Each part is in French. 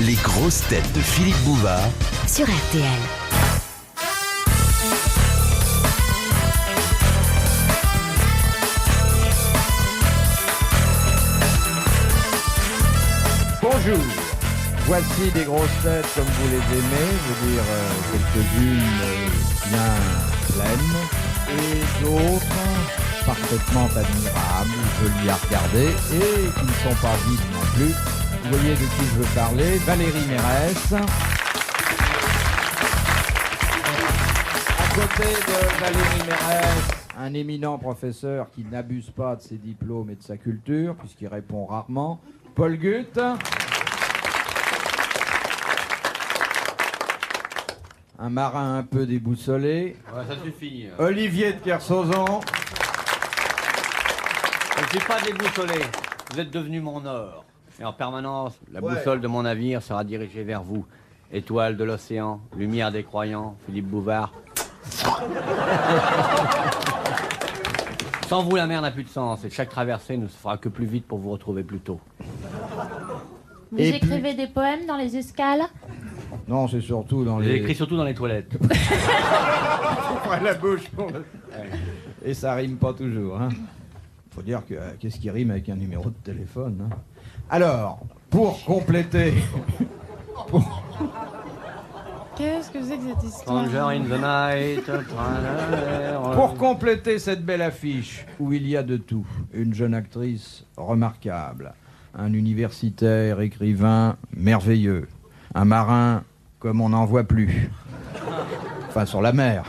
Les grosses têtes de Philippe Bouvard sur RTL. Bonjour, voici des grosses têtes comme vous les aimez, je veux dire quelques-unes bien pleines et d'autres parfaitement admirables, jolies à regarder et qui ne sont pas vides non plus. Vous voyez de qui je veux parler, Valérie Mérès. À côté de Valérie Mérès, un éminent professeur qui n'abuse pas de ses diplômes et de sa culture, puisqu'il répond rarement, Paul Guth. Un marin un peu déboussolé. Ouais, ça suffit. Olivier de Kersauzon. Je ne suis pas déboussolé. Vous êtes devenu mon or. Et en permanence, la boussole de mon navire sera dirigée vers vous. Étoile de l'océan, lumière des croyants, Philippe Bouvard. Sans vous, la mer n'a plus de sens. Et chaque traversée ne se fera que plus vite pour vous retrouver plus tôt. Vous Et écrivez des poèmes dans les escales? Non, c'est surtout dans J'ai les... écrit surtout dans les toilettes. la bouche pour le... Et ça rime pas toujours, hein. Faut dire que qu'est-ce qui rime avec un numéro de téléphone, hein. Alors, pour compléter... Qu'est-ce que c'est que cette histoire? Stranger in the night. Pour compléter cette belle affiche où il y a de tout, une jeune actrice remarquable, un universitaire écrivain merveilleux, un marin comme on n'en voit plus, enfin sur la mer,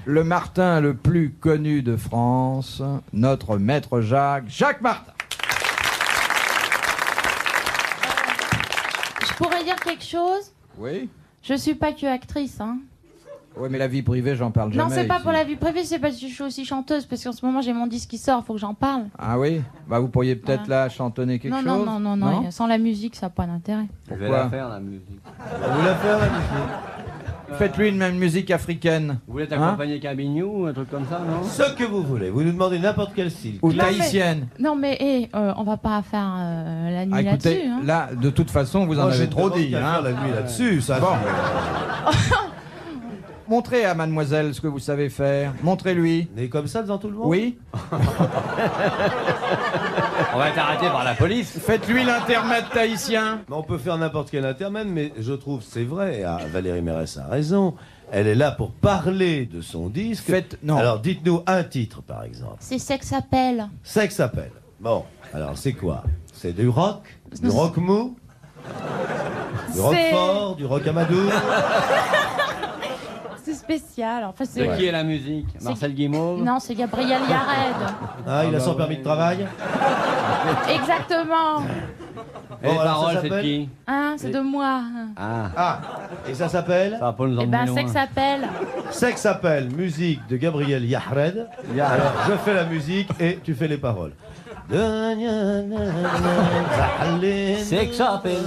le Martin le plus connu de France, notre maître Jacques Martin. Je pourrais dire quelque chose? Oui. Je suis pas que actrice, hein. Oui, mais la vie privée, j'en parle jamais. Non, c'est pas ici. pour la vie privée, c'est parce que je suis aussi chanteuse, parce qu'en ce moment j'ai mon disque qui sort, faut que j'en parle. Ah oui. Bah vous pourriez peut-être là chantonner quelque Non, chose. non, sans la musique, ça n'a pas d'intérêt. Je vais la faire, la musique. Vous la faire la musique. Faites-lui une même musique africaine. Vous voulez t'accompagner Cabignou ou un truc comme ça, non? Ce que vous voulez, vous nous demandez n'importe quel style. Ou Non, tahitienne. Non, mais on va pas faire la nuit Ah, écoutez, là-dessus. Hein. là, de toute façon, vous en Moi, je avez ne trop demande dit. qu'à Hein. faire la nuit là-dessus, ça. Bon. Montrez à mademoiselle ce que vous savez faire. Montrez-lui. Mais comme ça devant tout le monde? Oui. On va être arrêté par la police. Faites-lui l'intermède tahitien. Mais on peut faire n'importe quel intermède, mais je trouve, c'est vrai, Valérie Mérès a raison, elle est là pour parler de son disque. Non. Alors dites-nous un titre, par exemple. C'est Sex Appel. Sex Appel. Bon, alors c'est quoi? C'est du rock mou? Du rock C'est- fort? Du rock amadou? C'est spécial. Enfin, De qui est la musique? Marcel Guimauve? Non, c'est Gabriel Yared. Ah, il a son permis de travail? Exactement. Et les Bon, alors, paroles, ça c'est de s'appelle qui? Hein, c'est de moi. Ah, Ah, et ça s'appelle? ça va pas nous Eh emmener ben, loin. Sex Appel. Sex Appel, musique de Gabriel Yared. Alors, je fais la musique et tu fais les paroles. Sex Appel.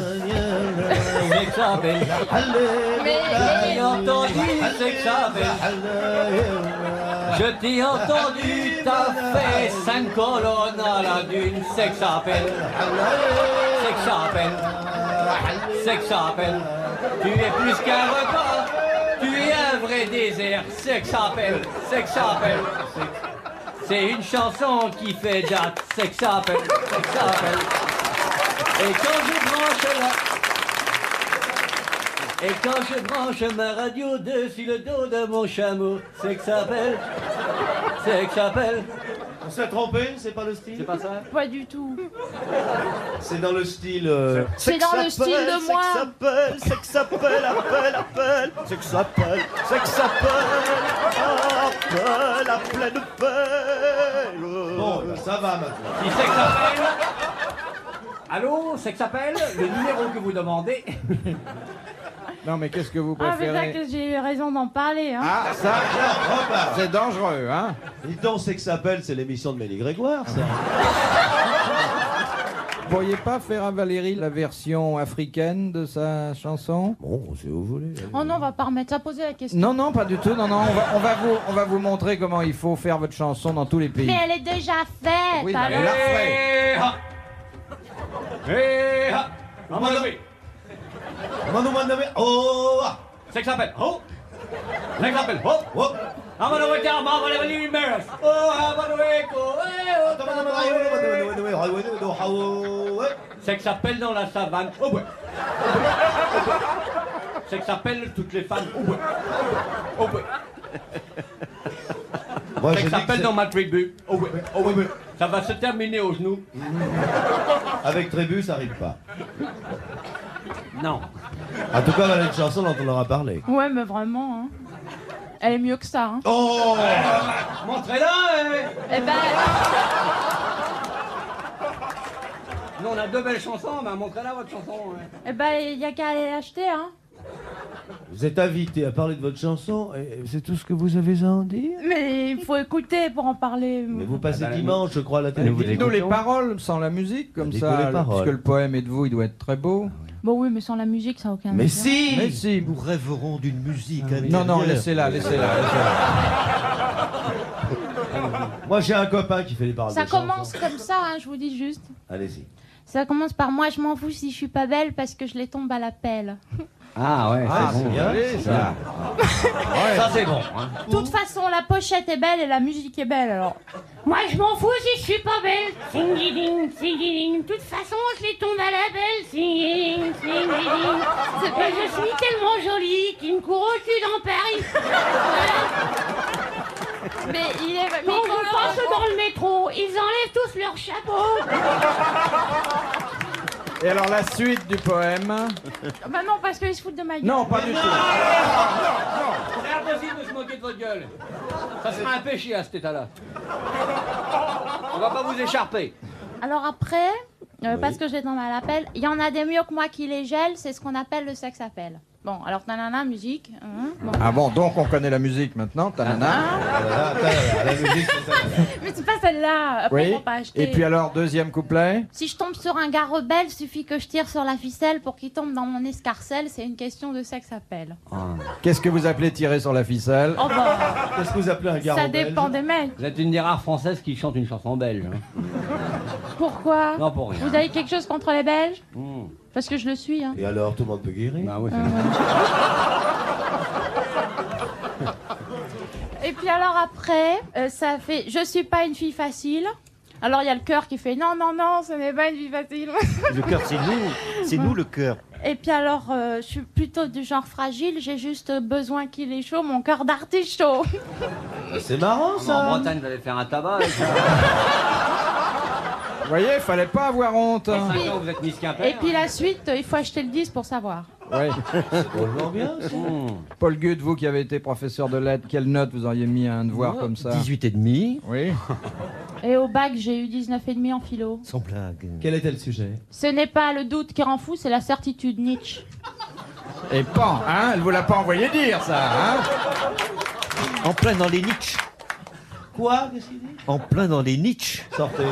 Sex Appel. Mais- J'ai entendu Sex Appel. Je t'ai entendu, t'as fait 5 colonnes à la dune. Sex Appel. Sex Appel. Sex Appel. Tu es plus qu'un record. Tu es un vrai désert. Sex Appel. Sex Appel. C'est une chanson qui fait date. Sex Appel. Sex Appel. Et quand je branche là. Et quand je branche ma radio dessus le dos de mon chameau, c'est que ça s'appelle. C'est que ça s'appelle. On s'est trompé, c'est pas le style? C'est pas ça? Pas du tout. C'est dans le style. C'est dans le style de moi. Sex appel, appel. Sex appel, appel à pleine pelle. Bon, ça va maintenant. Si c'est que ça s'appelle. Allô, c'est que ça s'appelle? Le numéro que vous demandez. Non, mais qu'est-ce que vous Ah, mais là préférez? que j'ai eu raison d'en parler, hein. Ah, ça, c'est dangereux, hein. Dis donc, Sex appel, c'est l'émission de Mélie Grégoire, ça. Vous pourriez pas faire à Valérie la version africaine de sa chanson? Bon, si vous voulez. Oh non, on va pas remettre ça, poser la question. Non, non, pas du tout. Non, non, on va vous montrer comment il faut faire votre chanson dans tous les pays. Mais elle est déjà faite, Oui, alors. elle la ferait. Eh, ha. Eh, ha. Ah, bah oui. Oh, Sex appel. Oh. Sex appel. Oh. oh. I'm gonna wait down, I'm gonna leave Maris. Oh, I'm gonna wait. Sex appel dans la savane. Oh ouais. Sex appel toutes les femmes. Oh ouais. Oh ouais. Moi, je Sex dis que appel c'est- dans ma tribu. Oh ouais. Oh ouais. Ça va se terminer au genou. Avec Trébus, ça arrive pas. Non. En tout cas, voilà une chanson dont on aura parlé. Ouais, mais vraiment, hein. Elle est mieux que ça, hein. Oh, Montrez-la. Eh ben, Nous on a deux belles chansons, mais montrez-la votre chanson. eh ben, il y a qu'à aller l'acheter, hein. vous êtes invité à parler de votre chanson et c'est tout ce que vous avez à en dire. Mais il faut écouter pour en parler. Mais vous passez Ah bah, dimanche, je crois, à la Nous télévision. vous Dites-nous les écoutons. paroles sans la musique, comme Dites-nous ça, les paroles. puisque le poème est de vous, il doit être très beau. Bon, oui, mais sans la musique, ça n'a aucun Mais intérêt. si Mais si. Nous rêverons d'une musique Non, non, intérieure. laissez-la, laissez-la. Moi, j'ai un copain qui fait les paroles Ça de chansons. commence comme ça, hein, je vous dis juste. Allez-y. Ça commence par moi, je m'en fous si je suis pas belle parce que je les tombe à la pelle. Ah ouais, Ah, c'est c'est bon. bien. Allez, ça. Ça c'est bon. Hein. De toute façon, la pochette est belle et la musique est belle, alors. Moi, je m'en fous si je suis pas belle. Sing-ding, sing-ding. De toute façon, je les tombe à la belle. Sing-ding, sing-ding. Et je suis tellement jolie qu'il me court au cul dans Paris. Mais il est... Mais quand je passe dans le métro, ils enlèvent tous leurs chapeaux. Et alors la suite du poème. Bah non, parce qu'ils se foutent de ma gueule. Non, pas du tout. C'est impossible de se moquer de votre gueule. Ça sera un péché à cet état-là. On va pas vous écharper. Alors après, parce que je les tombe à la pelle, il y en a des mieux que moi qui les gèlent, c'est ce qu'on appelle le sex appel. Bon, alors tanana, musique. Bon. Ah bon, donc on connaît la musique maintenant, tanana. La musique, c'est ça. Mais c'est pas celle-là. Après, Oui. faut pas acheter. Et puis alors, deuxième couplet. Si je tombe sur un gars rebelle, suffit que je tire sur la ficelle pour qu'il tombe dans mon escarcelle. C'est une question de sex appel. Qu'est-ce que vous appelez tirer sur la ficelle? Oh bah, Qu'est-ce que vous appelez un gars ça rebelle dépend des mecs. Vous êtes une des rares françaises qui chante une chanson belge. Hein. Pourquoi? Non, pour rien. Vous avez quelque chose contre les Belges? Mmh. Parce que je le suis, hein. Et alors, tout le monde peut guérir Bah oui, Et puis alors après, ça fait je suis pas une fille facile. Alors il y a le cœur qui fait non, non, non, ce n'est pas une fille facile. Le cœur, c'est nous le cœur. Et puis alors, je suis plutôt du genre fragile, j'ai juste besoin qu'il est chaud, mon cœur d'artichaut. C'est marrant, En ça. Bretagne, vous allez faire un tabac. Avec ça. Vous voyez, fallait pas avoir honte. Hein. puis- Maintenant, vous êtes Miss Quimper. Et puis la suite, il faut acheter le 10 pour savoir. Ouais. Drôlement bien, ça. Mmh. Paul Gude, vous qui avez été professeur de lettres, quelle note vous auriez mis à un devoir comme ça? 18 et demi. Oui. Et au bac, j'ai eu 19,5 en philo. Sans blague. Quel était le sujet? Ce n'est pas le doute qui rend fou, c'est la certitude, Nietzsche. Et pan, hein? Elle vous l'a pas envoyé dire, ça, hein? En plein dans les niches. Quoi? Qu'est-ce qu'il dit? En plein dans les niches. Sortez.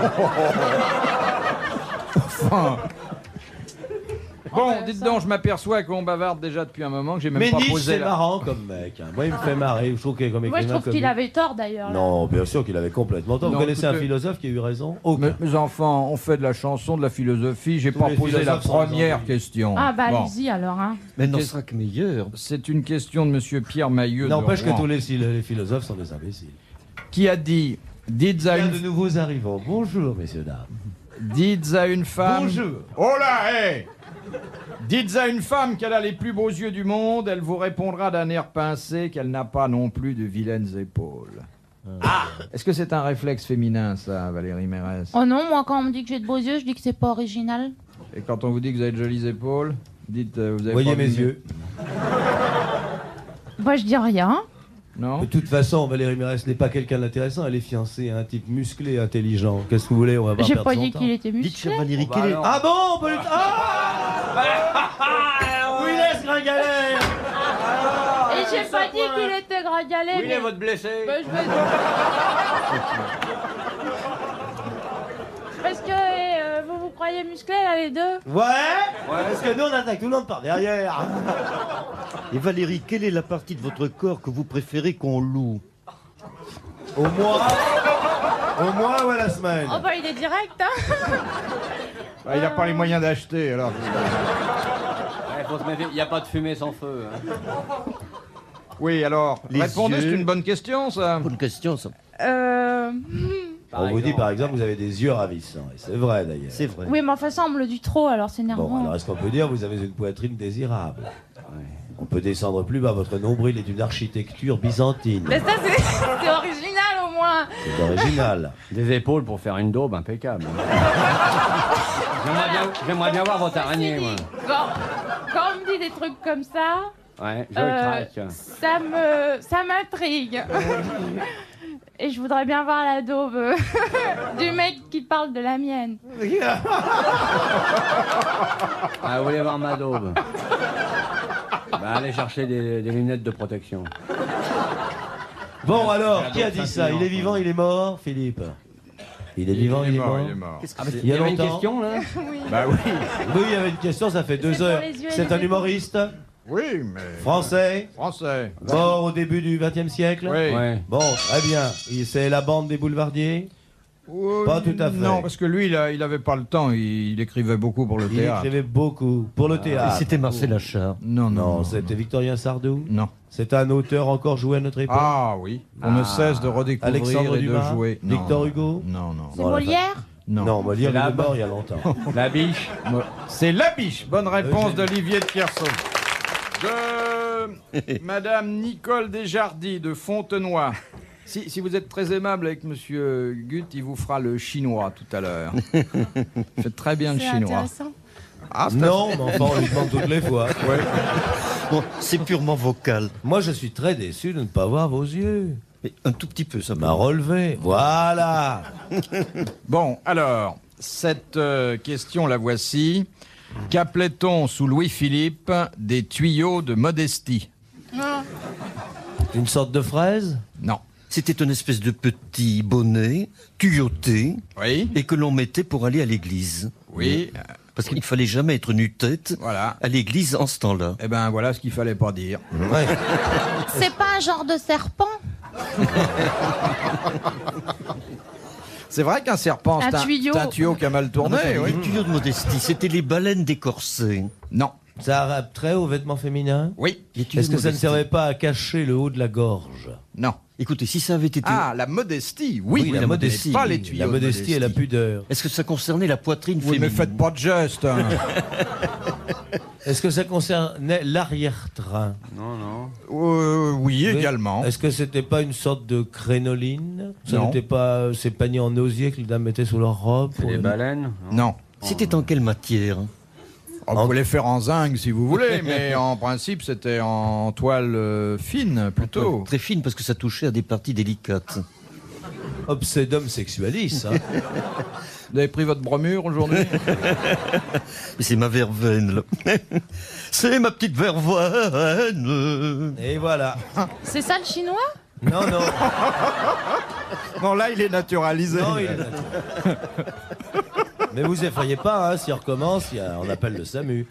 Enfin. Bon, dites donc, je m'aperçois qu'on bavarde déjà depuis un moment, que j'ai même Mais pas Nietzsche, posé c'est la... marrant comme mec. Hein. Moi, il me fait marrer. Je trouve qu'il est comme Moi, je écrivain. trouve comme qu'il lui. avait tort, d'ailleurs. là. Non, bien sûr qu'il avait complètement tort. Vous Non, connaissez un écoutez- philosophe qui a eu raison? Aucun. Mes enfants, on fait de la chanson, de la philosophie, j'ai Tous pas les posé la philosophes sont première des question. Ah bah Bon. allez-y alors, hein. Mais n'en Qu'est-ce- sera que meilleur. C'est une question de monsieur Pierre Mailleux de N'empêche que Rouen, tous les philosophes sont des imbéciles. qui a dit dites à, Il y a une, de nouveaux arrivants. Bonjour, messieurs, dames. dites à une femme. Bonjour. Oh là, hé Dites à une femme qu'elle a les plus beaux yeux du monde, elle vous répondra d'un air pincé qu'elle n'a pas non plus de vilaines épaules. Ah Est-ce que c'est un réflexe féminin, ça, Valérie Mérès? Oh non, moi quand on me dit que j'ai de beaux yeux, je dis que c'est pas original. Et quand on vous dit que vous avez de jolies épaules, dites vous avez Voyez pas mes vu- yeux. Moi je dis rien. Non De toute façon, Valérie Mérès n'est pas quelqu'un d'intéressant. Elle est fiancée à un type musclé et intelligent. Qu'est-ce que vous voulez? On va pas J'ai perdre pas son dit temps. qu'il était Dites, musclé. cher Valérie, Bah quel est... alors. Ah bon? On peut lui... Ah Oui, laisse Gringalet. Et j'ai pas dit qu'il était gringalet. Où il est votre blessé? Bah, je vais- Parce que vous vous croyez musclés là les deux? Ouais. Parce que nous, on attaque tout le monde par derrière. Et Valérie, quelle est la partie de votre corps que vous préférez qu'on loue? Au mois ou à la semaine? Oh bah il est direct hein. Bah, il n'a pas les moyens d'acheter, alors. Faut se méfier, il n'y a pas de fumée sans feu. Hein. Oui, alors, Les répondez, yeux. c'est une bonne question, ça. Bonne question, ça. On vous dit par exemple que vous avez des yeux ravissants. Et c'est vrai d'ailleurs. C'est vrai. Oui, mais enfin, ça semble du trop, alors c'est énervant. Bon, alors est-ce qu'on peut dire que vous avez une poitrine désirable? On peut descendre plus bas, votre nombril est d'une architecture byzantine. Mais ça, c'est original au moins. C'est original. Des épaules pour faire une daube impeccable. J'aimerais bien voir votre araignée, moi. Quand on me dit des trucs comme ça, Ouais, je craque. ça m'intrigue. Et je voudrais bien voir la daube du mec qui parle de la mienne. Ah, vous voulez voir ma daube? Bah, allez chercher des lunettes de protection. Bon alors, La qui a daube dit ça? scintillante, Il est vivant, il est mort, Philippe? Il est vivant, il est mort. il est mort. Ah, mais Il y a avait une longtemps. question, là? Bah oui. Oui, il y avait une question, ça fait 2 pour heures. les yeux et C'est les un épaules. humoriste Oui, mais... français, Français. mort au début du XXe siècle. Oui. Ouais. Bon, très bien. C'est la bande des Boulevardiers. Pas tout à fait. Non, parce que lui, il avait pas le temps. Il écrivait beaucoup pour le Il théâtre. écrivait beaucoup pour le théâtre. C'était Marcel Achard. Non, non, Non, c'était Victorien Sardou. Non. C'est un auteur encore joué à notre époque. Ah oui. On ne cesse de redécouvrir Alexandre et Dumas, de jouer. Non, Victor non, Hugo. Non, non. C'est Bon, la Molière? Non. Non, Molière, il C'est est la- mort il y a longtemps. La biche. C'est la biche. Bonne réponse Eugène. d'Olivier de Kersauzon. De Madame Nicole Desjardins de Fontenoy. Si vous êtes très aimable avec Monsieur Gut, il vous fera le chinois tout à l'heure. Faites très bien le C'est chinois. intéressant. Ah, c'est Non, mais enfin, on lui demande toutes les fois. Bon, c'est purement vocal. Moi, je suis très déçu de ne pas voir vos yeux. Mais un tout petit peu, ça Ça m'a relevé. Voilà. Bon, alors, cette question, la voici. Qu'appelait-on sous Louis-Philippe des tuyaux de modestie? Une sorte de fraise. Non. C'était une espèce de petit bonnet, tuyauté, Oui. et que l'on mettait pour aller à l'église. Oui. Parce qu'il ne fallait jamais être nu-tête Voilà. à l'église en ce temps-là. Eh ben, voilà ce qu'il fallait pas dire. Ouais. C'est pas un genre de serpent? C'est vrai qu'un serpent, Un c'est tuyau. c'est un tuyau qui a mal tourné, oui. Les tuyaux de modestie, c'était les baleines des corsets. Non. Ça a trait aux vêtements féminins. Oui. Les tuyaux Est-ce de que ça ne modestie. servait pas à cacher le haut de la gorge? Non. Écoutez, si ça avait été... Ah, la modestie, oui. la modestie. Pas les tuyaux La de modestie et la pudeur. Est-ce que ça concernait la poitrine Oui, féminine? mais faites pas de gestes. Hein. Est-ce que ça concernait l'arrière-train? Non, non. Oui, également. Est-ce que c'était pas une sorte de crénoline? Ça Non. n'était pas ces paniers en osier que les dames mettaient sous leur robe? C'est des baleines? Non. C'était en quelle matière? On peut les faire en zinc si vous voulez, mais en principe c'était en toile fine plutôt. Très fine, parce que ça touchait à des parties délicates. Obsédum sexualis. Hein. Vous avez pris votre bromure aujourd'hui? Mais c'est ma verveine, là. C'est ma petite verveine. Et voilà. C'est ça le chinois? Non, non. Non, là il est naturalisé. Non, il est naturel. Mais vous effrayez pas, hein, s'il recommence, on appelle le SAMU.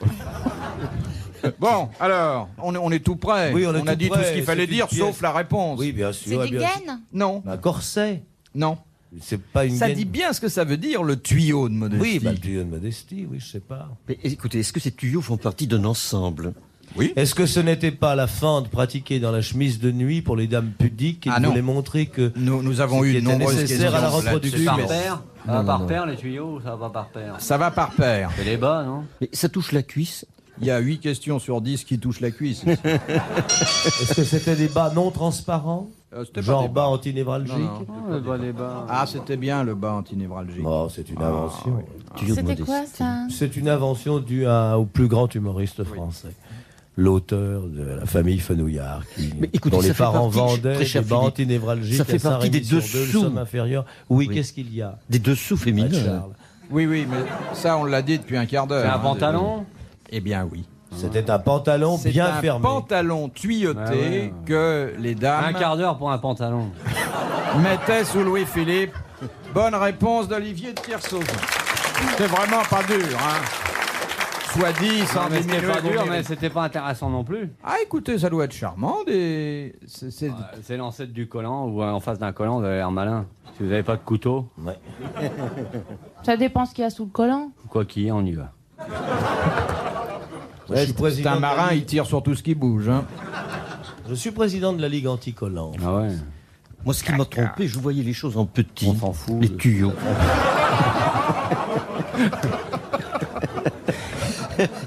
Bon, alors, on est tout prêt. Oui, on est a tout dit prêt, tout ce qu'il fallait c'est une dire, pièce. sauf la réponse. Oui, bien C'est sûr. du bien sûr. gaine? Non, Un corset. non. C'est pas une Ça gaine- dit bien ce que ça veut dire, le tuyau de modestie. Oui, bah, le tuyau de modestie, oui, je sais pas. Mais écoutez, est-ce que ces tuyaux font partie d'un ensemble? Oui. Est-ce que ce n'était pas la fente pratiquée dans la chemise de nuit pour les dames pudiques qui Ah non. voulait montrer que Nous avons Ce qui eu de était nombreuses nécessaire questions à la là-dessus, reproduction. Par mais paire? Ça va par paire, les tuyaux, ou ça va pas par paire? ça va par paire. C'est les bas, non? Mais ça touche la cuisse? Il y a 8 questions sur 10 qui touchent la cuisse. est-ce que c'était des bas non transparents, C'était pas genre des bas bas. antinévralgiques? Non, Oh, les bas, les bas. Ah, c'était bien le bas antinévralgique. Oh, c'est une invention. Tuyaux de C'était quoi modestie. ça? C'est une invention due au plus grand humoriste français. L'auteur de la famille Fenouillard, Mais écoutez, dont ça les fait parents partie, vendaient très des cher bas Philippe, antinévralgiques ça fait à partie des Saint-Rémy-sur-Deux, le dessous. somme inférieur. Oui, Oui. qu'est-ce qu'il y a? Des dessous féminins. Charles Oui, oui, mais ça, on l'a dit depuis un quart d'heure. C'est un hein. pantalon? Eh bien, oui. C'était un pantalon C'est bien un fermé. pantalon tuyauté Ah ouais. que les Un dames quart d'heure pour un pantalon. mettaient sous Louis-Philippe. Bonne réponse d'Olivier de Kersauzon. C'est vraiment pas dur, hein. soit dit sans Non, mais c'était diminuer pas vos dur, mérites. mais c'était pas intéressant non plus. Ah, écoutez, ça doit être charmant. C'est l'ancêtre du collant, ou en face d'un collant, vous avez l'air malin. Si vous n'avez pas de couteau, Ça dépend ce qu'il y a sous le collant. quoi qu'il y ait, on y va. Je suis C'est président un de la marin, Ligue- il tire sur tout ce qui bouge. Hein. Je suis président de la Ligue anti-collant. Ah ouais. Moi, ce qui m'a trompé, je voyais les choses en petit. On s'en fout. Les tuyaux.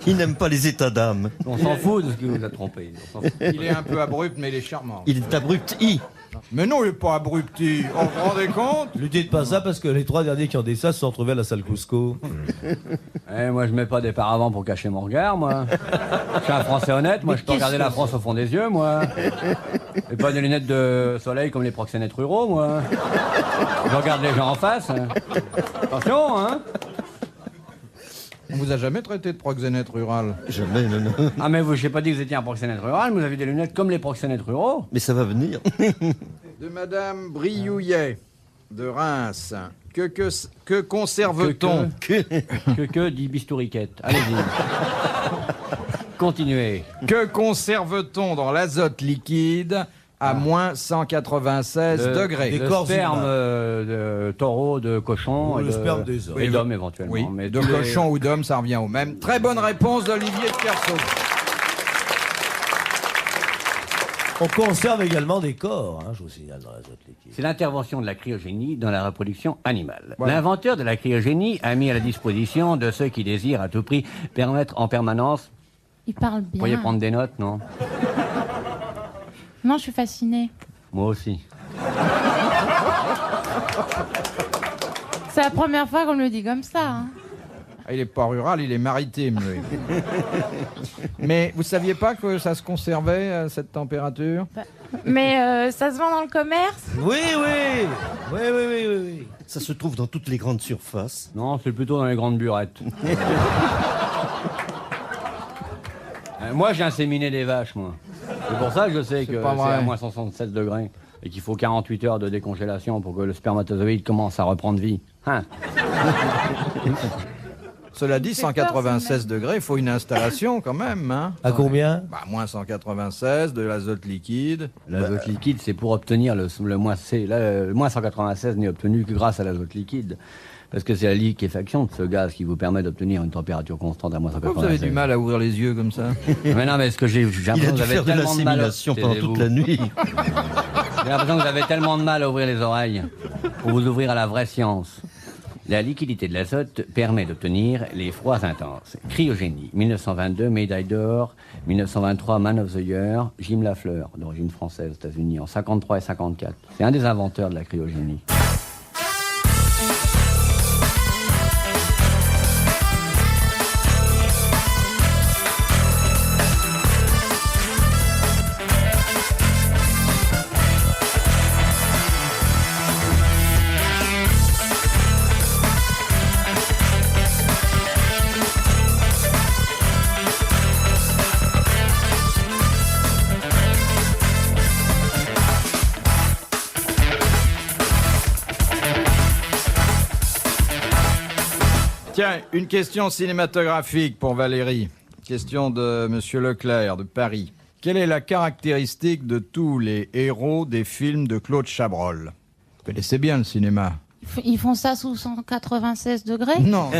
Il n'aime pas les états d'âme. On s'en fout de ce qui vous a trompé. On s'en fout. Il est un peu abrupt, mais il est charmant. Il est abrupti. Mais non, il est pas abrupti. On vous rendez compte? Lui dites pas ça parce que les 3 derniers qui ont dit ça se sont retrouvés à la salle Cusco. Moi, je mets pas des paravents pour cacher mon regard, moi. Je suis un Français honnête, moi, je peux regarder la France au fond des yeux, moi. Et pas des lunettes de soleil comme les proxénètes ruraux, moi. Je regarde les gens en face. Attention, hein. On vous a jamais traité de proxénète rural? Jamais, non, non. Ah, mais vous, je n'ai pas dit que vous étiez un proxénète rural, mais vous avez des lunettes comme les proxénètes ruraux. Mais ça va venir. De Madame Briouillet, de Reims. Que conserve-t-on? Que dit Bistouriquette. Allez-y. Continuez. Que conserve-t-on dans l'azote liquide à moins 196 degrés? Des Le corps sperme humains. de taureau, de cochon. Ou et le de- sperme des hommes. Et d'hommes éventuellement. Oui, mais de tous les- cochon ou d'homme, ça revient au même. Très bonne réponse d'Olivier de Kersauzon. On conserve également des corps, hein, je vous signale, dans l'azote liquide. C'est l'intervention de la cryogénie dans la reproduction animale. Voilà. L'inventeur de la cryogénie a mis à la disposition de ceux qui désirent à tout prix permettre en permanence. Il parle Vous bien. pourriez prendre des notes, non? Non, je suis fascinée. Moi aussi. C'est la première fois qu'on me le dit comme ça. Hein. Ah, il est pas rural, il est maritime, lui. Mais vous saviez pas que ça se conservait à cette température? Mais ça se vend dans le commerce? Oui, oui. Oui, oui, oui, oui, oui. Ça se trouve dans toutes les grandes surfaces. Non, c'est plutôt dans les grandes burettes. Moi, j'ai inséminé des vaches, moi. C'est pour ça que je sais que pas c'est vrai. à moins 167 degrés et qu'il faut 48 heures de décongélation pour que le spermatozoïde commence à reprendre vie. Hein? Cela dit, 196 degrés, il faut une installation quand même. Hein. À combien? Bah, moins 196, de l'azote liquide. L'azote liquide, c'est pour obtenir le moins C. Là, le moins 196 n'est obtenu que grâce à l'azote liquide. Parce que c'est la liquéfaction de ce gaz qui vous permet d'obtenir une température constante à moins Pourquoi 196. vous avez du mal à ouvrir les yeux comme ça? Mais non, mais est-ce que j'ai Il l'impression a que dû vous avez faire de tellement de mal. l'assimilation pendant toute la Taisez-vous. nuit. J'ai l'impression que vous avez tellement de mal à ouvrir les oreilles pour vous ouvrir à la vraie science. La liquidité de l'azote permet d'obtenir les froids intenses. Cryogénie, 1922, médaille d'or, 1923, Man of the Year, Jim Lafleur, d'origine française aux États-Unis, en 53 et 54. C'est un des inventeurs de la cryogénie. Tiens, une question cinématographique pour Valérie. Question de Monsieur Leclerc de Paris. Quelle est la caractéristique de tous les héros des films de Claude Chabrol? Vous connaissez bien le cinéma? Ils font ça sous 196 degrés? Non,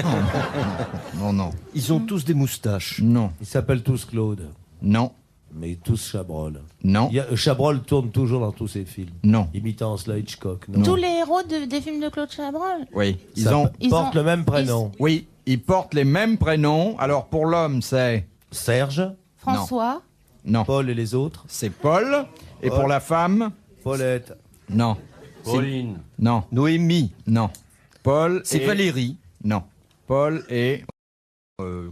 non, non, Ils ont tous des moustaches. non, Ils s'appellent tous Claude, non, mais tous Chabrol. non, Chabrol tourne toujours dans tous ses films, non. imitant cela Hitchcock. Non. Tous les héros des films de Claude Chabrol? Oui, ils Ça ont... Ils porte ont- le même prénom. Oui, ils portent les mêmes prénoms. Alors pour l'homme, c'est... Serge, François? Non, Paul et les autres. c'est Paul. Et Paul. pour la femme? Paulette. Non, Pauline. non, Noémie. non. Paul C'est et... Valérie. Non. Paul et...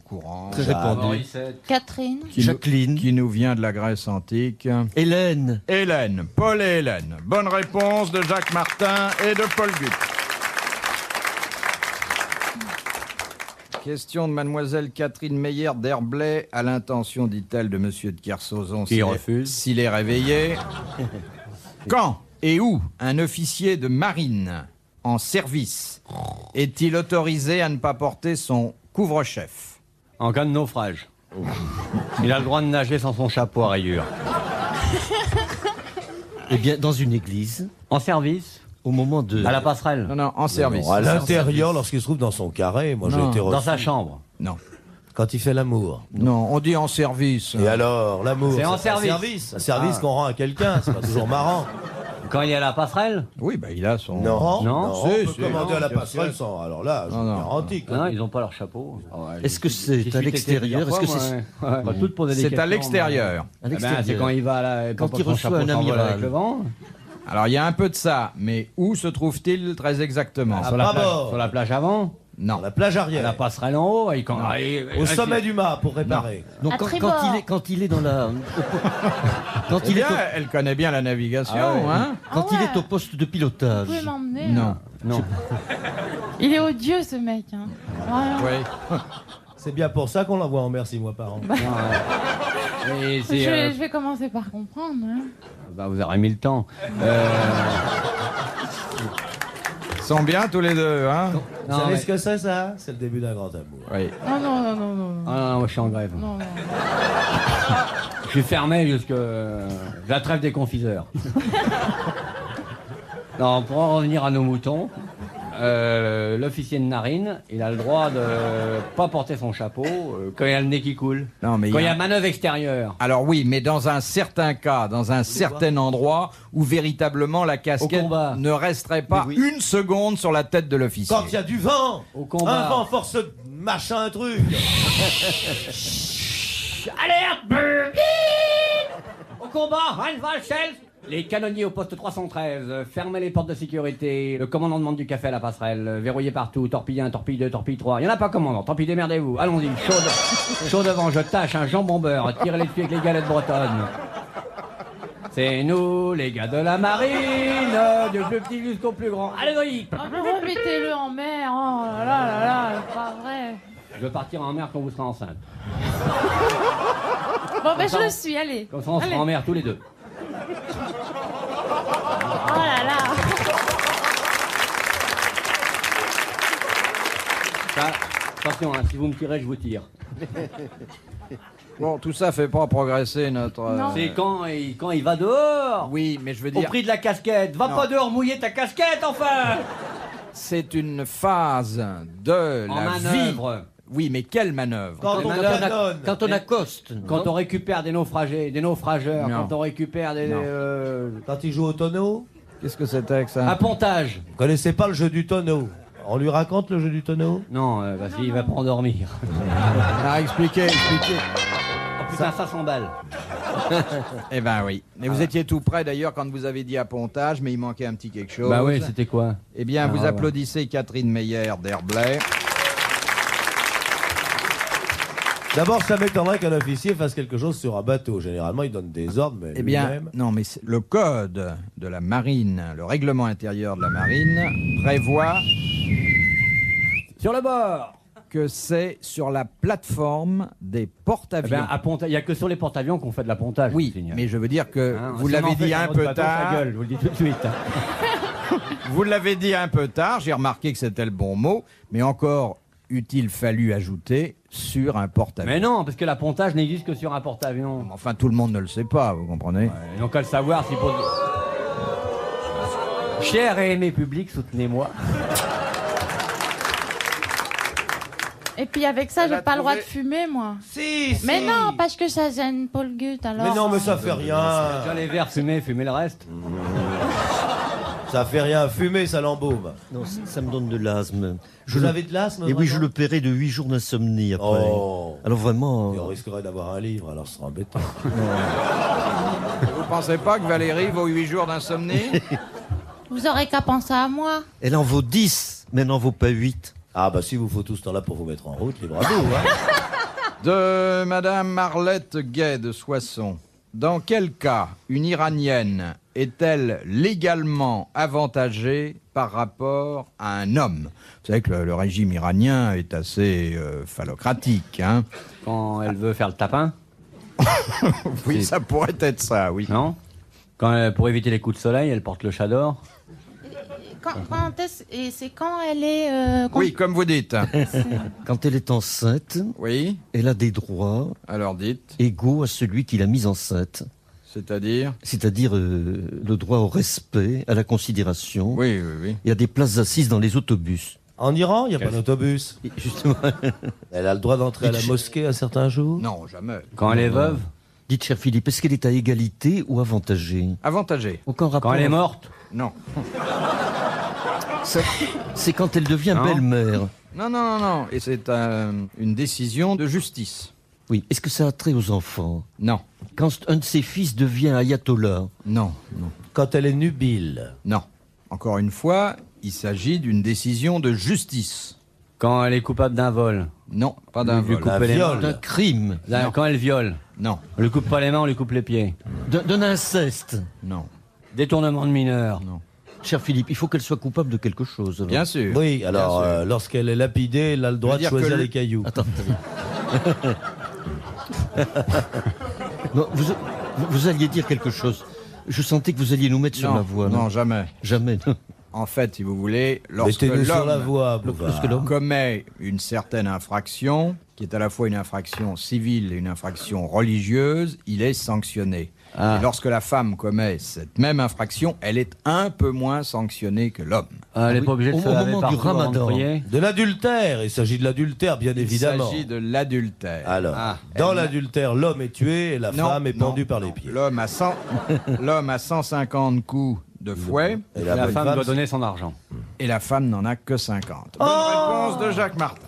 courant. Très Jacques, répandu. Morissette. Catherine? qui nous- Jacqueline. qui nous vient de la Grèce antique. Hélène. Hélène, Paul et Hélène. Bonne réponse de Jacques Martin et de Paul Gut. Question de mademoiselle Catherine Meyer d'Herblay à l'intention, dit-elle, de monsieur de Kersauzon. Qui refuse. S'il est réveillé. Quand et où un officier de marine en service est-il autorisé à ne pas porter son couvre-chef? En cas de naufrage. Il a le droit de nager sans son chapeau à rayures. Eh bien, dans une église, En service, au moment de... à la passerelle, Non, non, en service. Bon, à l'intérieur, lorsqu'il se trouve dans son carré, moi j'ai Non. été reçu. dans sa chambre. Non. Quand il fait l'amour. Non, on dit en service. Et alors, l'amour. C'est en un service. Un service qu'on rend à quelqu'un, c'est pas toujours marrant. Quand il est à la passerelle, Oui, bah il a son... Non, Non. on Si, peut si. commander à la Non, passerelle si. sans. Alors là, je Non, non. garantis. non, ils n'ont pas leur chapeau. Est-ce que c'est à l'extérieur? Est-ce que c'est... On va toutes poser des C'est questions, à l'extérieur. À Eh ben, l'extérieur. c'est quand il va à la... Quand il son reçoit chapeau un s'envole amiral. avec le vent. Alors, il y a un peu de ça, mais où se trouve-t-il très exactement? À bâbord. Sur la plage avant, Non. La plage à arrière. la passerelle en haut. Au sommet du mât pour réparer. Donc À quand tribord. il est dans la... Quand Eh il est bien, au... elle connaît bien la navigation, Ah ouais. hein? Quand Ah il ouais. est au poste de Vous pilotage. pouvez m'emmener Non. Non. Il est odieux ce mec. Hein. Voilà. Oui. C'est bien pour ça qu'on l'envoie en mer 6 mois par an. Et Je, c'est, vais, je vais commencer par comprendre. Hein. bah, vous aurez mis le temps. Ils sont bien tous les deux, hein? Vous Non, savez mais- ce que c'est ça? C'est le début d'un grand amour. Oui. Non, non, non, non, non. Ah non, moi je suis en grève. Non, non. Je suis fermé jusque la trêve des confiseurs. Non, pour en revenir à nos moutons, l'officier de narine, il a le droit de pas porter son chapeau quand il y a le nez qui coule. Non, mais Quand il y a manœuvre extérieure. Alors oui, mais dans un certain cas, dans un certain endroit où véritablement la casquette combat. ne resterait pas Mais oui. une seconde sur la tête de l'officier. Quand il y a du vent, Au combat. un vent force machin un truc. Alerte! Au combat, Rheinwald-Schels. Les canonniers au poste 313, fermez les portes de sécurité. Le commandant demande du café à la passerelle, verrouillé partout, torpille 1, torpille 2, torpille 3. Il n'y en a pas, commandant, tant pis, démerdez-vous. Allons-y, chaud devant, je tâche un jambon beurre, tirez-les dessus avec les galettes bretonnes. C'est nous, les gars de la marine, du plus petit jusqu'au plus grand. Allez, Loïc! Ah, mais remettez-le en mer. Oh là là là là, c'est pas vrai. Je veux partir en mer quand vous serez enceinte. Bon, ben je le suis, allez. Comme ça, on Allez. sera en mer tous les deux. Oh là là. Ça, attention, hein, si vous me tirez, je vous tire. Bon, tout ça fait pas progresser notre... Non. C'est quand il va dehors. Oui, mais je veux Au dire, prix de la casquette. Va Non. pas dehors mouiller ta casquette, enfin. c'est une phase de En la manœuvre. vie. Oui, mais quelle manœuvre? Quand on canonne. Quand on accoste. Quand on récupère des naufragés, des naufrageurs, Non. quand on récupère des... Non. Quand il joue au tonneau. Qu'est-ce que c'était que ça? appontage. Vous connaissez pas le jeu du tonneau? On lui raconte le jeu du tonneau? Non, parce qu'il va pas endormir. Ah, expliquez. Oh putain, 500 balles. Eh ben oui. Mais vous étiez tout près d'ailleurs quand vous avez dit appontage, mais il manquait un petit quelque chose. Bah oui, c'était quoi? Eh bien, Ah, vous ouais. applaudissez Catherine Meyer d'Herblay. D'abord, ça m'étonnerait qu'un officier fasse quelque chose sur un bateau. Généralement, il donne des ordres, mais Eh bien, lui-même- non, mais le code de la marine, le règlement intérieur de la marine prévoit Sur le bord. que c'est sur la plateforme des Eh porte-avions. ben, il y a que sur les porte-avions qu'on fait de l'appontage. oui, je signale. mais je veux dire que Hein, vous si on en l'avez fait dit sur un notre peu bateau, ça tard. gueule, je vous le dis tout de suite. hein. Vous l'avez dit un peu tard. J'ai remarqué que c'était le bon mot, mais encore eût-il fallu ajouter sur un porte-avions. Mais non, parce que l'appontage n'existe que sur un porte-avions. Enfin, tout le monde ne le sait pas, vous comprenez? Ils n'ont qu'à le savoir s'ils posent... Cher et aimé public, soutenez-moi. Et puis avec ça, Elle j'ai a pas le droit de trouvé- fumer, moi. Si, si. Mais non, parce que ça gêne Paul Gut, alors. Mais non, mais ça fait rien. Déjà les verres, fumez le reste. Ça fait rien. Fumer, ça l'embaume. Non, ça me donne de l'asthme. Vous avez de l'asthme? Et oui, je vraiment le paierai de 8 jours d'insomnie après. Oh. Alors vraiment... Et on risquerait d'avoir un livre, alors ce sera embêtant. Vous pensez pas que Valérie vaut 8 jours d'insomnie? Vous aurez qu'à penser à moi. Elle en vaut 10, mais elle n'en vaut pas 8. Ah bah si vous faut tout ce temps-là pour vous mettre en route, libre à vous. Hein. De Madame Marlette Gay de Soissons. Dans quel cas une Iranienne est-elle légalement avantagée par rapport à un homme? Vous savez que le régime iranien est assez phallocratique, hein? Quand elle veut faire le tapin, Oui, ça pourrait être ça, oui. non? Pour éviter les coups de soleil, elle porte le chador. Et c'est quand elle est... Oui, comme vous dites. Quand elle est enceinte, Oui, elle a des droits alors dites. égaux à celui qui l'a mise enceinte. C'est-à-dire C'est-à-dire le droit au respect, à la considération Oui, oui, oui. et à des places assises dans les autobus. En Iran, il n'y a pas d'autobus. Et justement, Elle a le droit d'entrer à la mosquée à certains jours. Non, jamais. Quand elle est veuve, dites, cher Philippe, est-ce qu'elle est à égalité ou avantagée? Avantagé. Aucun rapport. quand elle est morte, Non. Ça, c'est quand elle devient Non. belle-mère. Non, non, non, non. Et c'est une décision de justice. Oui. Est-ce que ça a trait aux enfants? Non. Quand un de ses fils devient ayatollah? Non, non, Quand elle est nubile. non. Encore une fois, il s'agit d'une décision de justice. quand elle est coupable d'un vol, Non, pas d'un Lui vol. couper les mains, D'un crime? quand elle viole, Non, on lui coupe pas les mains, on lui coupe les pieds. D'un inceste? non, Détournement de mineur. non. Cher Philippe, il faut qu'elle soit coupable de quelque chose. alors. Bien sûr. Oui, alors Bien sûr. lorsqu'elle est lapidée, elle a le droit de dire que choisir le- les cailloux. Attends. Non, vous alliez dire quelque chose. Je sentais que vous alliez nous mettre sur Non, la voie. non, jamais. Jamais. En fait, si vous voulez, lorsque Mettez-nous sur la l'homme voie, Bouvard. Lorsque l'homme- commet une certaine infraction, qui est à la fois une infraction civile et une infraction religieuse, il est sanctionné. Ah. Et lorsque la femme commet cette même infraction, elle est un peu moins sanctionnée que l'homme. Elle n'est oui, pas obligée de au se laver moment du partout avant de Ramadan. prier. De l'adultère, il s'agit de l'adultère, bien évidemment. Il s'agit de l'adultère. Alors, Ah. dans Elle- l'adultère, l'homme est tué et la Non, femme est non, pendue par les non. pieds. L'homme a 150 coups de fouet Et La bonne femme doit donner son argent. et la femme n'en a que 50. Bonne réponse de Jacques Martin.